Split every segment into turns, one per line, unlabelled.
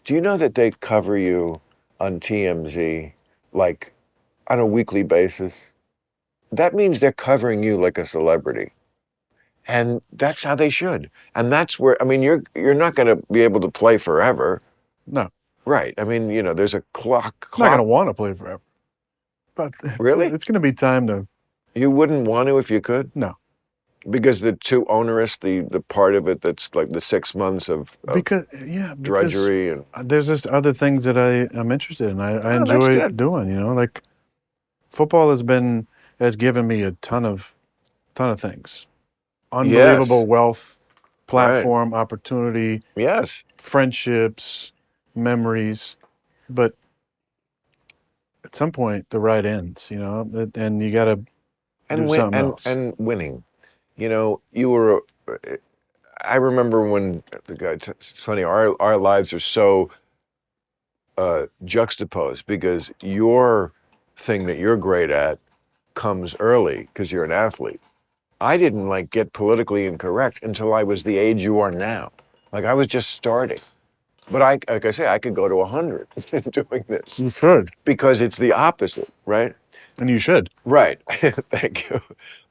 Do you know that they cover you on TMZ like on a weekly basis? That means they're covering you like a celebrity. And that's how they should. And that's where, I mean, you're not going to be able to play forever.
No.
Right. I mean, there's a clock.
I'm not going to want to play forever. But
Really?
It's going to be time to.
You wouldn't want to if you could?
No.
Because the too onerous, the part of it that's like the 6 months of
Because
drudgery and
there's just other things that I am interested in. I
Oh,
enjoy
that's good.
doing. Like football has given me a ton of things. Unbelievable
Yes.
wealth, platform, opportunity,
Yes.
friendships, memories, but at some point the ride ends, and you got to do something else.
And winning. You were. I remember when it's funny. Our lives are so juxtaposed because your thing that you're great at comes early because you're an athlete. I didn't get politically incorrect until I was the age you are now. Like I was just starting. But like I say, I could go to 100 doing this.
You should.
Because it's the opposite, right?
And you should.
Right. Thank you.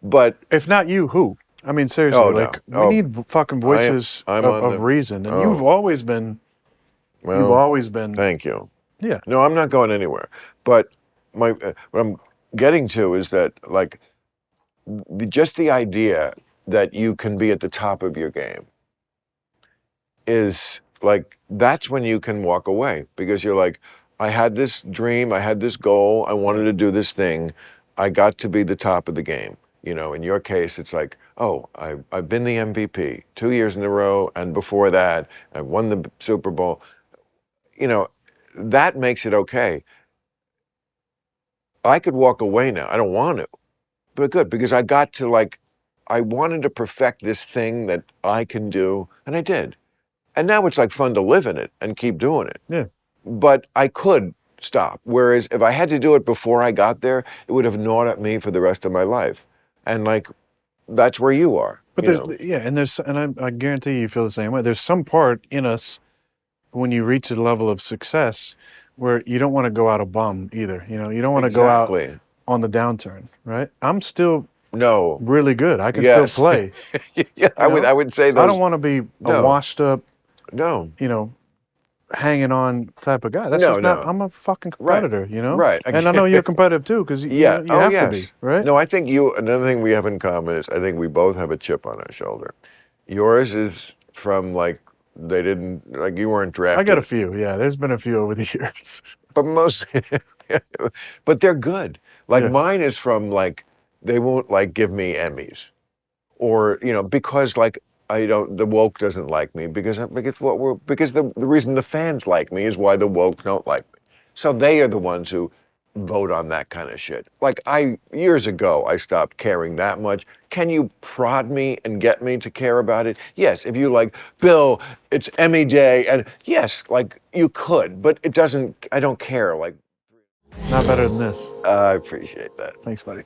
But
if not you, who? I mean, seriously, we need fucking voices of reason. And you've always been.
Thank you.
Yeah.
No, I'm not going anywhere. But what I'm getting to is that just the idea that you can be at the top of your game is that's when you can walk away because you're like, I had this dream, I had this goal, I wanted to do this thing, I got to be the top of the game. In your case, it's like, oh, I've been the MVP 2 years in a row, and before that, I won the Super Bowl. That makes it okay. I could walk away now. I don't want to, but good, because I got to I wanted to perfect this thing that I can do, and I did. And now it's fun to live in it and keep doing it.
Yeah.
But I could stop. Whereas if I had to do it before I got there, it would have gnawed at me for the rest of my life. And that's where you are.
But I guarantee you feel the same way. There's some part in us when you reach a level of success where you don't want to go out a bum either. You don't want to go out on the downturn, right? I'm still really good. I can still play.
Yeah, I would say those.
I don't want to be a washed up,
no,
hanging on type of guy. That's just not. I'm a fucking competitor,
Right.
And I know you're competitive too, because you have to be, right?
No, I think another thing we have in common is I think we both have a chip on our shoulder. Yours is from they didn't you weren't drafted.
I got a few. Yeah, there's been a few over the years.
But but they're good. Mine is from they won't give me Emmys, or because the woke doesn't like me because the reason the fans like me is why the woke don't like me. So they are the ones who vote on that kind of shit. Years ago, I stopped caring that much. Can you prod me and get me to care about it? Yes. If you Bill, it's Emmy Day, and yes, you could, but it doesn't. I don't care.
Not better than this.
I appreciate that.
Thanks, buddy.